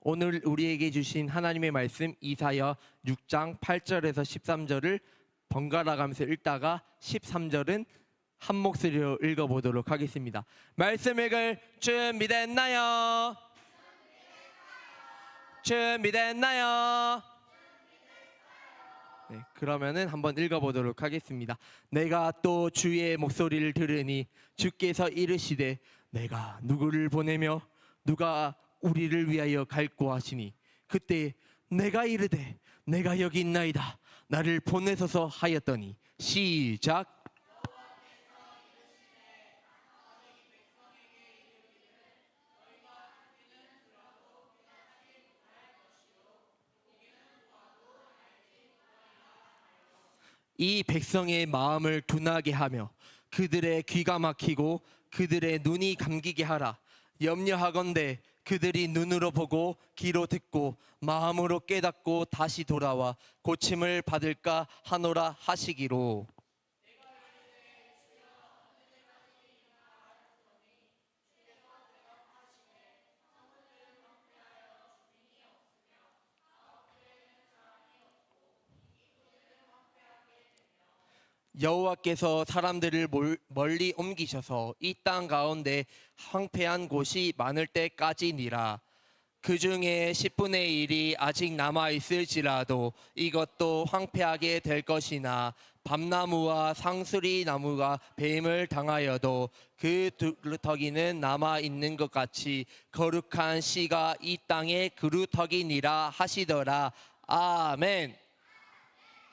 오늘 우리에게 주신 하나님의 말씀 이사야 6장 8절에서 13절을 번갈아 가면서 읽다가 13절은 한 목소리로 읽어보도록 하겠습니다. 말씀 읽을 준비됐나요? 준비됐나요? 네, 그러면은 한번 읽어보도록 하겠습니다. 내가 또 주의 목소리를 들으니 주께서 이르시되 내가 누구를 보내며 누가 우리를 위하여 갈고 하시니 그때 내가 이르되 내가 여기 있나이다 나를 보내소서 하였더니 시작. 이 백성의 마음을 둔하게 하며 그들의 귀가 막히고 그들의 눈이 감기게 하라. 염려하건대 그들이 눈으로 보고 귀로 듣고 마음으로 깨닫고 다시 돌아와 고침을 받을까 하노라 하시기로. 여호와께서 사람들을 멀리 옮기셔서 이 땅 가운데 황폐한 곳이 많을 때까지니라. 그 중에 10분의 1이 아직 남아 있을지라도 이것도 황폐하게 될 것이나 밤나무와 상수리 나무가 뱀을 당하여도 그 그루터기는 남아 있는 것 같이 거룩한 씨가 이 땅의 그루터기니라 하시더라. 아멘.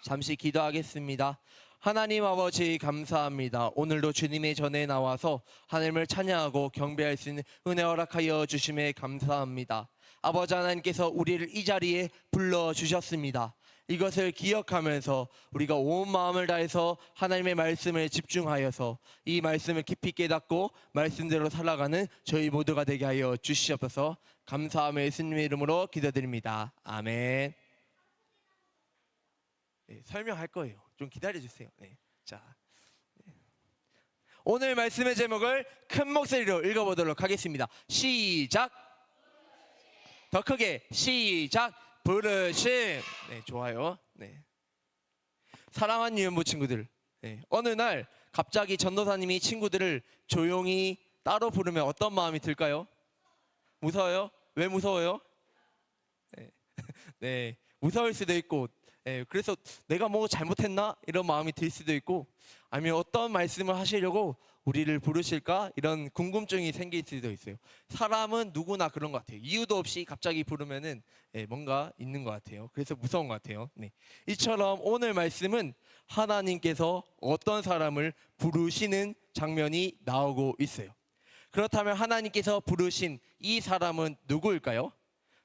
잠시 기도하겠습니다. 하나님 아버지 감사합니다. 오늘도 주님의 전에 나와서 하나님을 찬양하고 경배할 수 있는 은혜 허락하여 주심에 감사합니다. 아버지 하나님께서 우리를 이 자리에 불러주셨습니다. 이것을 기억하면서 우리가 온 마음을 다해서 하나님의 말씀을 집중하여서 이 말씀을 깊이 깨닫고 말씀대로 살아가는 저희 모두가 되게 하여 주시옵소서. 감사하며 예수님의 이름으로 기도드립니다. 아멘. 네, 설명할 거예요. 좀 기다려주세요. 네. 자, 오늘 말씀의 제목을 큰 목소리로 읽어보도록 하겠습니다. 시작. 더 크게 시작. 부르심. 네, 좋아요. 네. 사랑하는 유연부 친구들, 네, 어느 날 갑자기 전도사님이 친구들을 조용히 따로 부르면 어떤 마음이 들까요? 무서워요? 왜 무서워요? 네, 네, 무서울 수도 있고, 네, 그래서 내가 뭐 잘못했나? 이런 마음이 들 수도 있고, 아니면 어떤 말씀을 하시려고 우리를 부르실까? 이런 궁금증이 생길 수도 있어요. 사람은 누구나 그런 것 같아요. 이유도 없이 갑자기 부르면은 뭔가 있는 것 같아요. 그래서 무서운 것 같아요. 네. 이처럼 오늘 말씀은 하나님께서 어떤 사람을 부르시는 장면이 나오고 있어요. 그렇다면 하나님께서 부르신 이 사람은 누구일까요?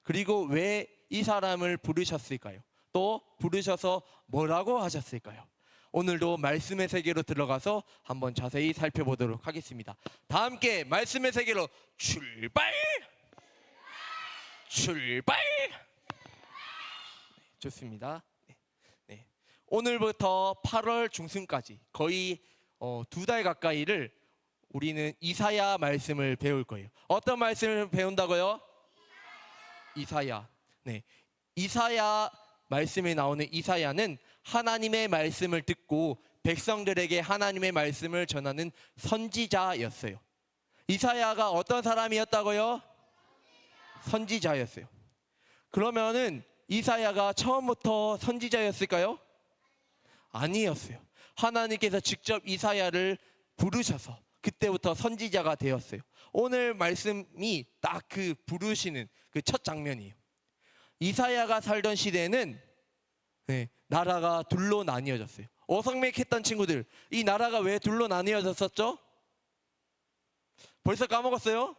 그리고 왜 이 사람을 부르셨을까요? 또 부르셔서 뭐라고 하셨을까요? 오늘도 말씀의 세계로 들어가서 한번 자세히 살펴보도록 하겠습니다. 다 함께 말씀의 세계로 출발! 출발! 네, 좋습니다. 네. 오늘부터 8월 중순까지 거의 2달 가까이를 우리는 이사야 말씀을 배울 거예요. 어떤 말씀을 배운다고요? 이사야. 네. 이사야 말씀에 나오는 이사야는 하나님의 말씀을 듣고 백성들에게 하나님의 말씀을 전하는 선지자였어요. 이사야가 어떤 사람이었다고요? 선지자였어요. 그러면은 이사야가 처음부터 선지자였을까요? 아니었어요. 하나님께서 직접 이사야를 부르셔서 그때부터 선지자가 되었어요. 오늘 말씀이 딱 그 부르시는 그 첫 장면이에요. 이사야가 살던 시대에는 나라가 둘로 나뉘어졌어요. 어성맥했던 친구들, 이 나라가 왜 둘로 나뉘어졌었죠? 벌써 까먹었어요?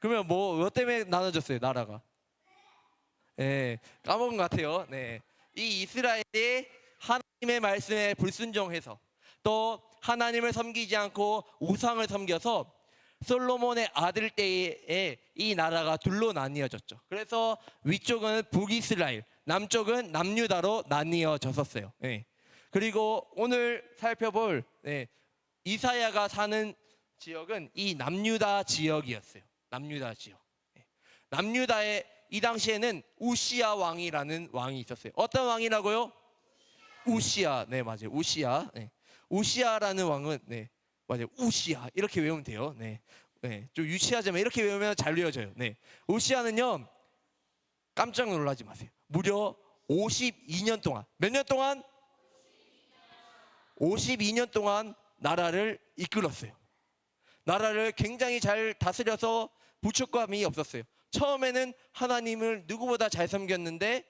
그러면 뭐 때문에 나눠졌어요, 나라가? 네, 까먹은 것 같아요. 네, 이 이스라엘이 하나님의 말씀에 불순종해서 또 하나님을 섬기지 않고 우상을 섬겨서 솔로몬의 아들 때에 이 나라가 둘로 나뉘어졌죠. 그래서 위쪽은 북이스라엘, 남쪽은 남유다로 나뉘어졌었어요. 네. 그리고 오늘 살펴볼 이사야가 사는 지역은 이 남유다 지역이었어요. 남유다 지역. 남유다의 이 당시에는 우시야 왕이라는 왕이 있었어요. 어떤 왕이라고요? 우시야. 네, 맞아요. 우시야. 네. 우시야라는 왕은 네, 맞아요. 우시야 이렇게 외우면 돼요. 네, 네, 좀 유치하지만 이렇게 외우면 잘 외워져요. 네, 우시야는요 깜짝 놀라지 마세요. 무려 52년 동안 몇 년 동안? 52년 동안 나라를 이끌었어요. 나라를 굉장히 잘 다스려서 부축감이 없었어요. 처음에는 하나님을 누구보다 잘 섬겼는데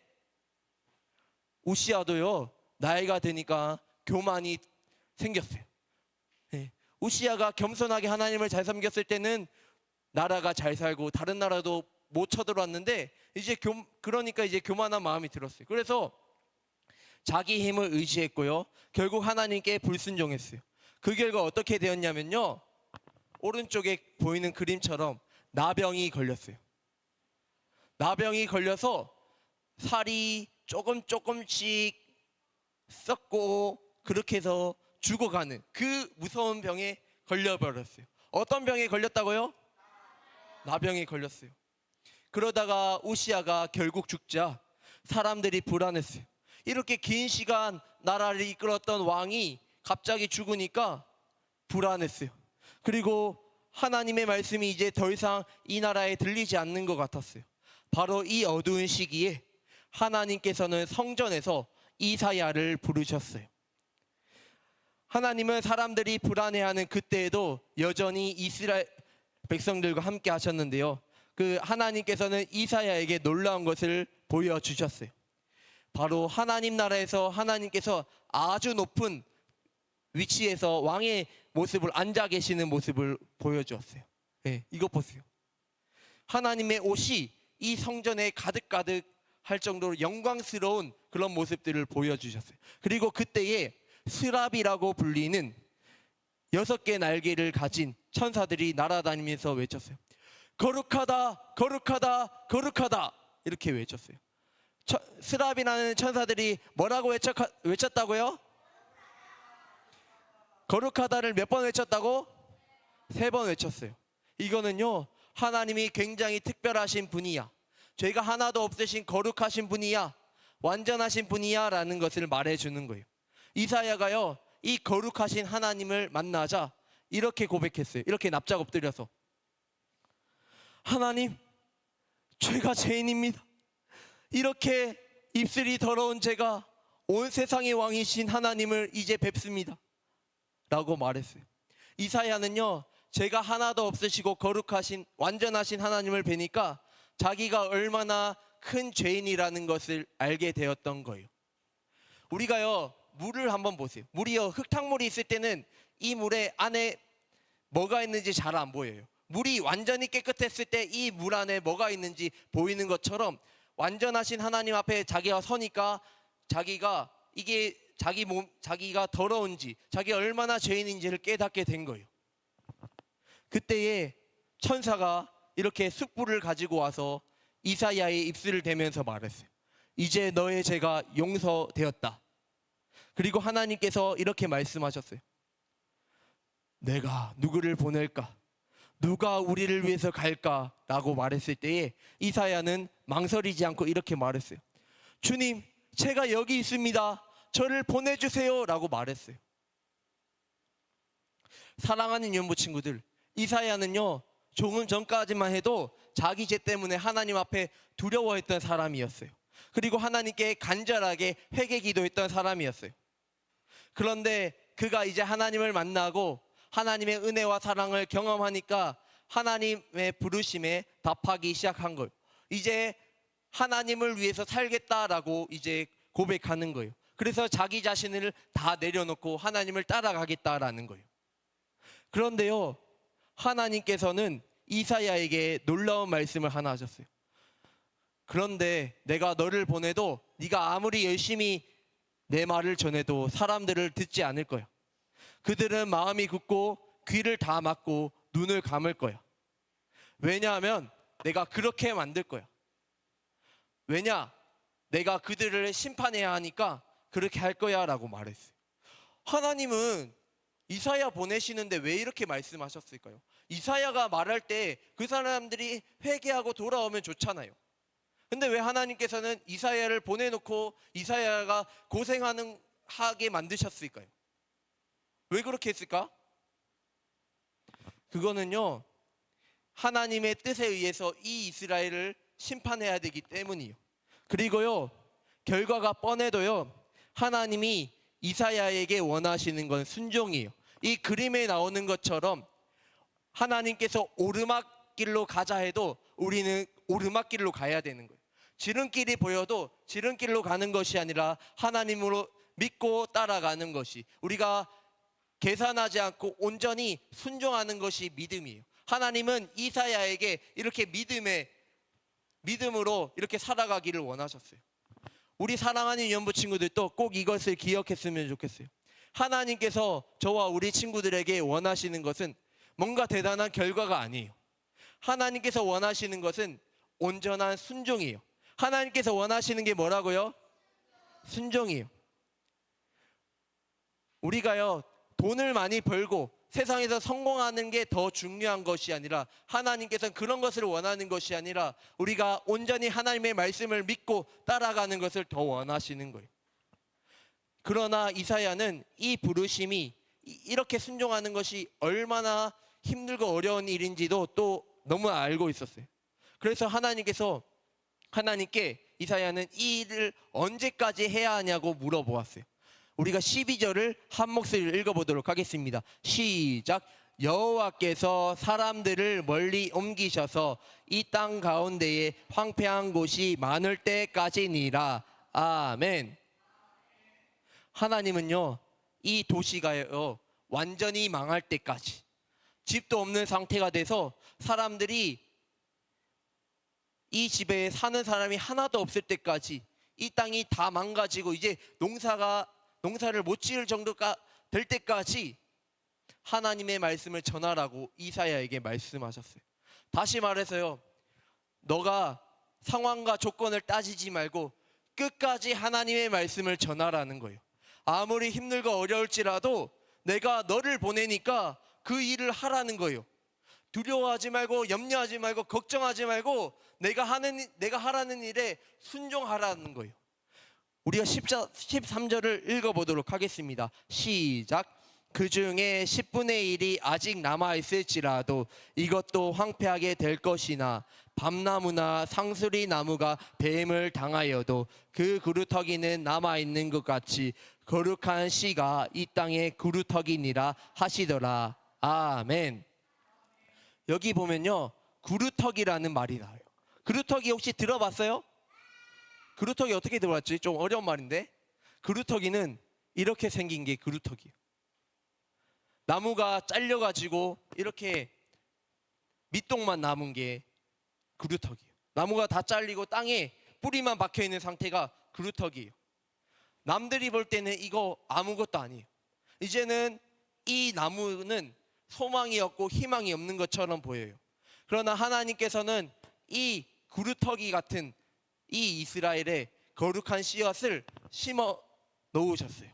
우시야도요 나이가 드니까 교만이 생겼어요. 네. 우시야가 겸손하게 하나님을 잘 섬겼을 때는 나라가 잘 살고 다른 나라도 못 쳐들어왔는데 이제 그러니까 이제 교만한 마음이 들었어요. 그래서 자기 힘을 의지했고요. 결국 하나님께 불순종했어요. 그 결과 어떻게 되었냐면요. 오른쪽에 보이는 그림처럼 나병이 걸렸어요. 나병이 걸려서 살이 조금씩 썩고 그렇게 해서 죽어가는 그 무서운 병에 걸려버렸어요. 어떤 병에 걸렸다고요? 나병에 걸렸어요. 그러다가 우시야가 결국 죽자 사람들이 불안했어요. 이렇게 긴 시간 나라를 이끌었던 왕이 갑자기 죽으니까 불안했어요. 그리고 하나님의 말씀이 이제 더 이상 이 나라에 들리지 않는 것 같았어요. 바로 이 어두운 시기에 하나님께서는 성전에서 이사야를 부르셨어요. 하나님은 사람들이 불안해하는 그때에도 여전히 이스라엘 백성들과 함께 하셨는데요. 그 하나님께서는 이사야에게 놀라운 것을 보여주셨어요. 바로 하나님 나라에서 하나님께서 아주 높은 위치에서 왕의 모습을 앉아 계시는 모습을 보여주었어요. 네, 이것 보세요. 하나님의 옷이 이 성전에 가득가득 할 정도로 영광스러운 그런 모습들을 보여주셨어요. 그리고 그때에 스랍이라고 불리는 6개 날개를 가진 천사들이 날아다니면서 외쳤어요. 거룩하다, 거룩하다, 거룩하다 이렇게 외쳤어요. 스랍이라는 천사들이 뭐라고 외쳤다고요? 거룩하다를 몇 번 외쳤다고? 3번 외쳤어요. 이거는요 하나님이 굉장히 특별하신 분이야, 죄가 하나도 없으신 거룩하신 분이야, 완전하신 분이야 라는 것을 말해주는 거예요. 이사야가요 이 거룩하신 하나님을 만나자 이렇게 고백했어요. 이렇게 납작 엎드려서 하나님, 죄가 죄인입니다. 이렇게 입술이 더러운 제가 온 세상의 왕이신 하나님을 이제 뵙습니다 라고 말했어요. 이사야는요 죄가 하나도 없으시고 거룩하신 완전하신 하나님을 뵈니까 자기가 얼마나 큰 죄인이라는 것을 알게 되었던 거예요. 우리가요 물을 한번 보세요. 물이요 흙탕물이 있을 때는 이 물에 안에 뭐가 있는지 잘 안 보여요. 물이 완전히 깨끗했을 때 이 물 안에 뭐가 있는지 보이는 것처럼 완전하신 하나님 앞에 자기가 서니까 자기가 이게 자기가 더러운지, 자기가 얼마나 죄인인지를 깨닫게 된 거예요. 그때에 천사가 이렇게 숯불을 가지고 와서 이사야의 입술을 대면서 말했어요. 이제 너의 죄가 용서되었다. 그리고 하나님께서 이렇게 말씀하셨어요. 내가 누구를 보낼까? 누가 우리를 위해서 갈까? 라고 말했을 때에 이사야는 망설이지 않고 이렇게 말했어요. 주님, 제가 여기 있습니다. 저를 보내주세요 라고 말했어요. 사랑하는 연부 친구들, 이사야는요 조금 전까지만 해도 자기 죄 때문에 하나님 앞에 두려워했던 사람이었어요. 그리고 하나님께 간절하게 회개 기도했던 사람이었어요. 그런데 그가 이제 하나님을 만나고 하나님의 은혜와 사랑을 경험하니까 하나님의 부르심에 답하기 시작한 거예요. 이제 하나님을 위해서 살겠다라고 이제 고백하는 거예요. 그래서 자기 자신을 다 내려놓고 하나님을 따라가겠다라는 거예요. 그런데요 하나님께서는 이사야에게 놀라운 말씀을 하나 하셨어요. 그런데 내가 너를 보내도 네가 아무리 열심히 내 말을 전해도 사람들을 듣지 않을 거야. 그들은 마음이 굳고 귀를 다 막고 눈을 감을 거야. 왜냐하면 내가 그렇게 만들 거야. 왜냐? 내가 그들을 심판해야 하니까 그렇게 할 거야 라고 말했어요. 하나님은 이사야 보내시는데 왜 이렇게 말씀하셨을까요? 이사야가 말할 때 그 사람들이 회개하고 돌아오면 좋잖아요. 근데 왜 하나님께서는 이사야를 보내놓고 이사야가 하게 만드셨을까요? 왜 그렇게 했을까? 그거는요, 하나님의 뜻에 의해서 이 이스라엘을 심판해야 되기 때문이요. 그리고요, 결과가 뻔해도요, 하나님이 이사야에게 원하시는 건 순종이에요. 이 그림에 나오는 것처럼 하나님께서 오르막길로 가자 해도 우리는 오르막길로 가야 되는 거예요. 지름길이 보여도 지름길로 가는 것이 아니라 하나님으로 믿고 따라가는 것이, 우리가 계산하지 않고 온전히 순종하는 것이 믿음이에요. 하나님은 이사야에게 이렇게 믿음으로 이렇게 살아가기를 원하셨어요. 우리 사랑하는 연부 친구들도 꼭 이것을 기억했으면 좋겠어요. 하나님께서 저와 우리 친구들에게 원하시는 것은 뭔가 대단한 결과가 아니에요. 하나님께서 원하시는 것은 온전한 순종이에요. 하나님께서 원하시는 게 뭐라고요? 순종이에요. 우리가요, 돈을 많이 벌고 세상에서 성공하는 게 더 중요한 것이 아니라, 하나님께서는 그런 것을 원하는 것이 아니라 우리가 온전히 하나님의 말씀을 믿고 따라가는 것을 더 원하시는 거예요. 그러나 이사야는 이 부르심이, 이렇게 순종하는 것이 얼마나 힘들고 어려운 일인지도 또 너무 알고 있었어요. 그래서 하나님께 이사야는 이 일을 언제까지 해야 하냐고 물어보았어요. 우리가 12절을 한 목소리로 읽어보도록 하겠습니다. 시작. 여호와께서 사람들을 멀리 옮기셔서 이 땅 가운데에 황폐한 곳이 많을 때까지니라. 아멘. 하나님은요, 이 도시가요, 완전히 망할 때까지, 집도 없는 상태가 돼서 사람들이 이 집에 사는 사람이 하나도 없을 때까지, 이 땅이 다 망가지고 이제 농사를 못 지을 정도가 될 때까지 하나님의 말씀을 전하라고 이사야에게 말씀하셨어요. 다시 말해서요, 너가 상황과 조건을 따지지 말고 끝까지 하나님의 말씀을 전하라는 거예요. 아무리 힘들고 어려울지라도 내가 너를 보내니까 그 일을 하라는 거예요. 두려워하지 말고, 염려하지 말고, 걱정하지 말고 내가 하라는 일에 순종하라는 거예요. 우리가 13절을 읽어보도록 하겠습니다. 시작. 그 중에 10분의 1이 아직 남아있을지라도 이것도 황폐하게 될 것이나, 밤나무나 상수리 나무가 뱀을 당하여도 그 그루터기는 남아있는 것 같이 거룩한 씨가 이 땅의 그루터기니라 하시더라. 아멘. 여기 보면요, 그루터기라는 말이 나와요. 그루터기 혹시 들어봤어요? 그루터기 어떻게 들어봤지? 좀 어려운 말인데, 그루터기는 이렇게 생긴 게 그루터기예요. 나무가 잘려가지고 이렇게 밑동만 남은 게 그루터기예요. 나무가 다 잘리고 땅에 뿌리만 박혀있는 상태가 그루터기예요. 남들이 볼 때는 이거 아무것도 아니에요. 이제는 이 나무는 소망이 없고 희망이 없는 것처럼 보여요. 그러나 하나님께서는 이 그루터기 같은 이 이스라엘에 거룩한 씨앗을 심어 놓으셨어요.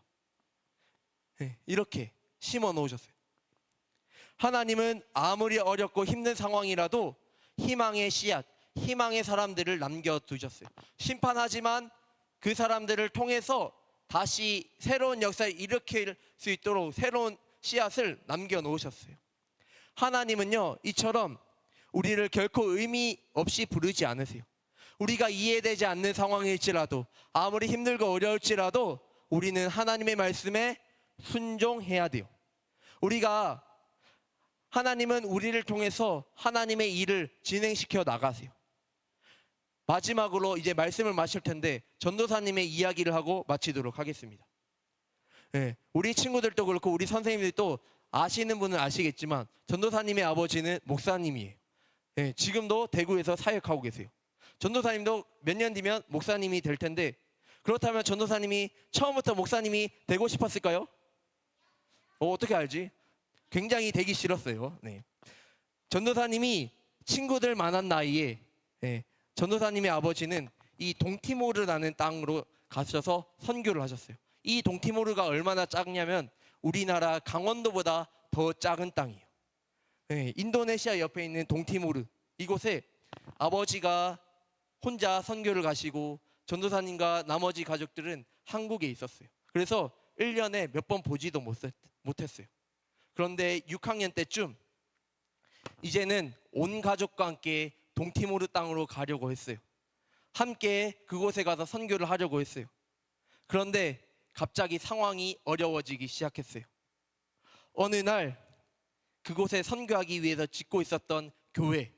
이렇게 심어 놓으셨어요. 하나님은 아무리 어렵고 힘든 상황이라도 희망의 씨앗, 희망의 사람들을 남겨두셨어요. 심판하지만 그 사람들을 통해서 다시 새로운 역사를 일으킬 수 있도록 새로운 씨앗을 남겨놓으셨어요. 하나님은요, 이처럼 우리를 결코 의미 없이 부르지 않으세요. 우리가 이해되지 않는 상황일지라도, 아무리 힘들고 어려울지라도 우리는 하나님의 말씀에 순종해야 돼요. 하나님은 우리를 통해서 하나님의 일을 진행시켜 나가세요. 마지막으로 이제 말씀을 마칠 텐데 전도사님의 이야기를 하고 마치도록 하겠습니다. 우리 친구들도 그렇고 우리 선생님들도 아시는 분은 아시겠지만 전도사님의 아버지는 목사님이에요. 지금도 대구에서 사역하고 계세요. 전도사님도 몇 년 뒤면 목사님이 될 텐데, 그렇다면 전도사님이 처음부터 목사님이 되고 싶었을까요? 어떻게 알지? 굉장히 되기 싫었어요. 전도사님이 친구들 많은 나이에 전도사님의 아버지는 이 동티모르라는 땅으로 가셔서 선교를 하셨어요. 이 동티모르가 얼마나 작냐면 우리나라 강원도보다 더 작은 땅이에요. 인도네시아 옆에 있는 동티모르, 이곳에 아버지가 혼자 선교를 가시고 전도사님과 나머지 가족들은 한국에 있었어요. 그래서 1년에 몇 번 보지도 못했어요. 그런데 6학년 때쯤 이제는 온 가족과 함께 동티모르 땅으로 가려고 했어요. 함께 그곳에 가서 선교를 하려고 했어요. 그런데 갑자기 상황이 어려워지기 시작했어요. 어느 날 그곳에 선교하기 위해서 짓고 있었던 교회,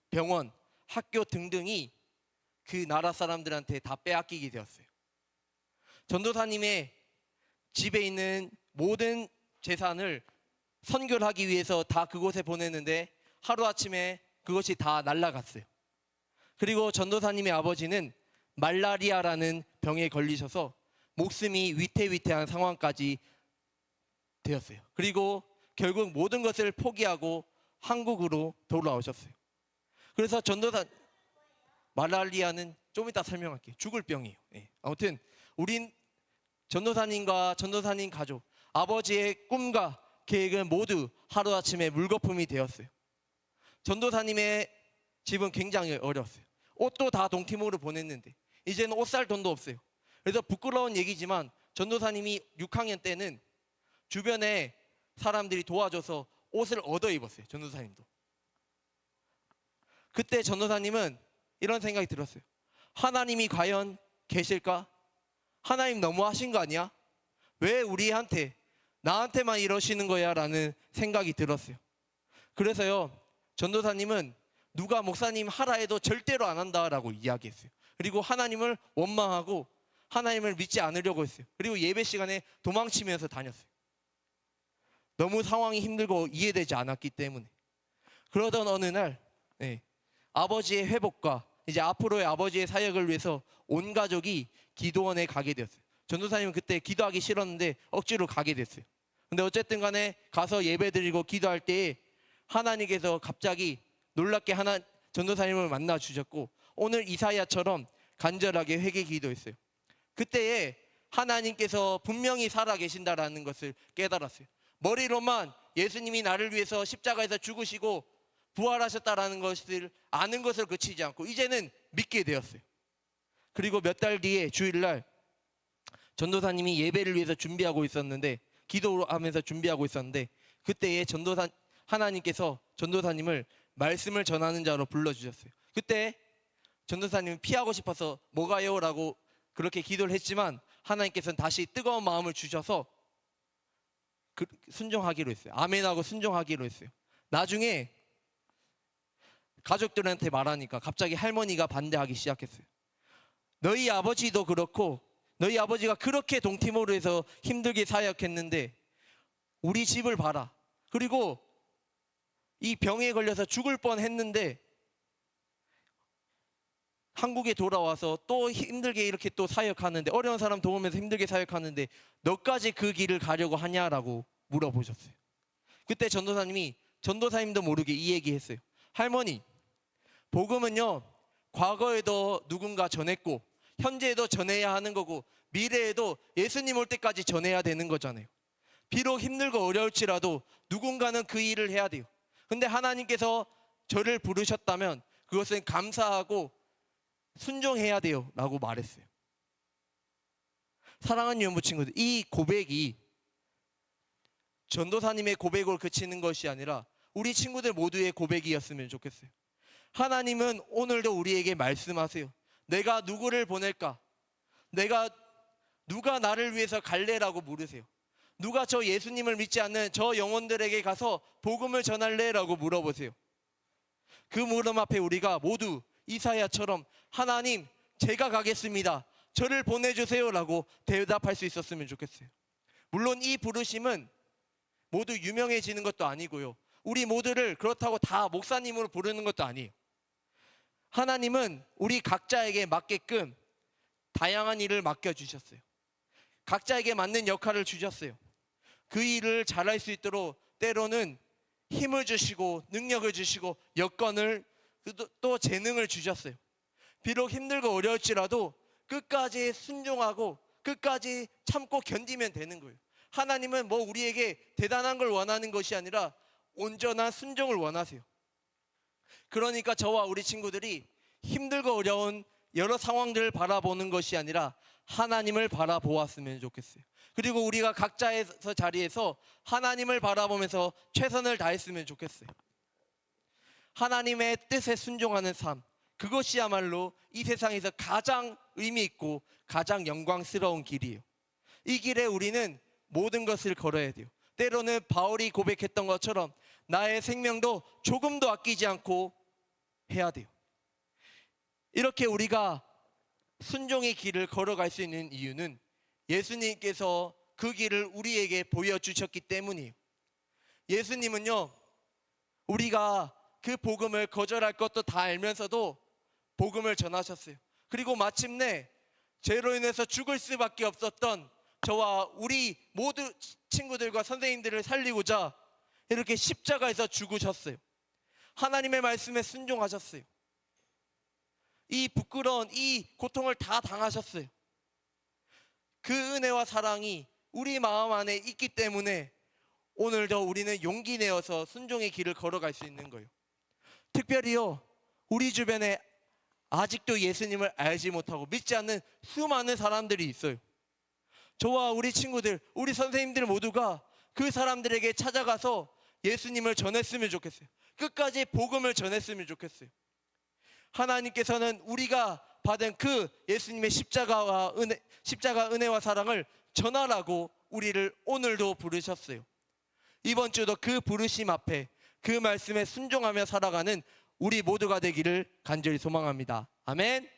병원, 학교 등등이 그 나라 사람들한테 다 빼앗기게 되었어요. 전도사님의 집에 있는 모든 재산을 선교를 하기 위해서 다 그곳에 보냈는데 하루아침에 그것이 다 날아갔어요. 그리고 전도사님의 아버지는 말라리아라는 병에 걸리셔서 목숨이 위태위태한 상황까지 되었어요. 그리고 결국 모든 것을 포기하고 한국으로 돌아오셨어요. 그래서 말라리아는 좀 이따 설명할게요. 죽을 병이에요. 아무튼 우린 전도사님과 전도사님 가족, 아버지의 꿈과 계획은 모두 하루아침에 물거품이 되었어요. 전도사님의 집은 굉장히 어려웠어요. 옷도 다 동티모르 보냈는데 이제는 옷 살 돈도 없어요. 그래서 부끄러운 얘기지만 전도사님이 6학년 때는 주변에 사람들이 도와줘서 옷을 얻어 입었어요. 전도사님도. 그때 전도사님은 이런 생각이 들었어요. 하나님이 과연 계실까? 하나님 너무하신 거 아니야? 왜 나한테만 이러시는 거야? 라는 생각이 들었어요. 그래서요, 전도사님은 누가 목사님 하라 해도 절대로 안 한다라고 이야기했어요. 그리고 하나님을 원망하고 하나님을 믿지 않으려고 했어요. 그리고 예배 시간에 도망치면서 다녔어요. 너무 상황이 힘들고 이해되지 않았기 때문에. 그러던 어느 날 아버지의 회복과 이제 앞으로의 아버지의 사역을 위해서 온 가족이 기도원에 가게 되었어요. 전도사님은 그때 기도하기 싫었는데 억지로 가게 됐어요. 근데 어쨌든 간에 가서 예배드리고 기도할 때에 하나님께서 갑자기 놀랍게 전도사님을 만나 주셨고 오늘 이사야처럼 간절하게 회개 기도했어요. 그때에 하나님께서 분명히 살아계신다라는 것을 깨달았어요. 머리로만 예수님이 나를 위해서 십자가에서 죽으시고 부활하셨다라는 것을 아는 것을 그치지 않고 이제는 믿게 되었어요. 그리고 몇 달 뒤에 주일날 전도사님이 예배를 위해서 준비하고 있었는데 기도하면서 준비하고 있었는데 그때에 하나님께서 전도사님을 말씀을 전하는 자로 불러주셨어요. 그때 전도사님은 피하고 싶어서 뭐가요? 라고 그렇게 기도를 했지만 하나님께서는 다시 뜨거운 마음을 주셔서 순종하기로 했어요. 아멘하고 순종하기로 했어요. 나중에 가족들한테 말하니까 갑자기 할머니가 반대하기 시작했어요. 너희 아버지도 그렇고 너희 아버지가 그렇게 동티모르에서 힘들게 사역했는데 우리 집을 봐라. 그리고 이 병에 걸려서 죽을 뻔했는데 한국에 돌아와서 또 힘들게 이렇게 또 사역하는데 어려운 사람 도우면서 힘들게 사역하는데 너까지 그 길을 가려고 하냐라고 물어보셨어요. 그때 전도사님도 모르게 이 얘기했어요. 할머니, 복음은요 과거에도 누군가 전했고 현재에도 전해야 하는 거고 미래에도 예수님 올 때까지 전해야 되는 거잖아요. 비록 힘들고 어려울지라도 누군가는 그 일을 해야 돼요. 근데 하나님께서 저를 부르셨다면 그것은 감사하고 순종해야 돼요 라고 말했어요. 사랑하는 연부 친구들, 이 고백이 전도사님의 고백으로 그치는 것이 아니라 우리 친구들 모두의 고백이었으면 좋겠어요. 하나님은 오늘도 우리에게 말씀하세요. 내가 누구를 보낼까? 누가 나를 위해서 갈래라고 물으세요. 누가 저 예수님을 믿지 않는 저 영혼들에게 가서 복음을 전할래라고 물어보세요. 그 물음 앞에 우리가 모두 이사야처럼 하나님 제가 가겠습니다. 저를 보내주세요라고 대답할 수 있었으면 좋겠어요. 물론 이 부르심은 모두 유명해지는 것도 아니고요. 우리 모두를 그렇다고 다 목사님으로 부르는 것도 아니에요. 하나님은 우리 각자에게 맞게끔 다양한 일을 맡겨주셨어요. 각자에게 맞는 역할을 주셨어요. 그 일을 잘할 수 있도록 때로는 힘을 주시고 능력을 주시고 여건을 또 재능을 주셨어요. 비록 힘들고 어려울지라도 끝까지 순종하고 끝까지 참고 견디면 되는 거예요. 하나님은 뭐 우리에게 대단한 걸 원하는 것이 아니라 온전한 순종을 원하세요. 그러니까 저와 우리 친구들이 힘들고 어려운 여러 상황들을 바라보는 것이 아니라 하나님을 바라보았으면 좋겠어요. 그리고 우리가 각자의 자리에서 하나님을 바라보면서 최선을 다했으면 좋겠어요. 하나님의 뜻에 순종하는 삶, 그것이야말로 이 세상에서 가장 의미 있고 가장 영광스러운 길이에요. 이 길에 우리는 모든 것을 걸어야 돼요. 때로는 바울이 고백했던 것처럼 나의 생명도 조금도 아끼지 않고 해야 돼요. 이렇게 우리가 순종의 길을 걸어갈 수 있는 이유는 예수님께서 그 길을 우리에게 보여주셨기 때문이에요. 예수님은요, 우리가 그 복음을 거절할 것도 다 알면서도 복음을 전하셨어요. 그리고 마침내 죄로 인해서 죽을 수밖에 없었던 저와 우리 모두 친구들과 선생님들을 살리고자 이렇게 십자가에서 죽으셨어요. 하나님의 말씀에 순종하셨어요. 이 부끄러운 이 고통을 다 당하셨어요. 그 은혜와 사랑이 우리 마음 안에 있기 때문에 오늘도 우리는 용기 내어서 순종의 길을 걸어갈 수 있는 거예요. 특별히요, 우리 주변에 아직도 예수님을 알지 못하고 믿지 않는 수많은 사람들이 있어요. 저와 우리 친구들, 우리 선생님들 모두가 그 사람들에게 찾아가서 예수님을 전했으면 좋겠어요. 끝까지 복음을 전했으면 좋겠어요. 하나님께서는 우리가 받은 그 예수님의 십자가 은혜와 사랑을 전하라고 우리를 오늘도 부르셨어요. 이번 주도 그 부르심 앞에 그 말씀에 순종하며 살아가는 우리 모두가 되기를 간절히 소망합니다. 아멘.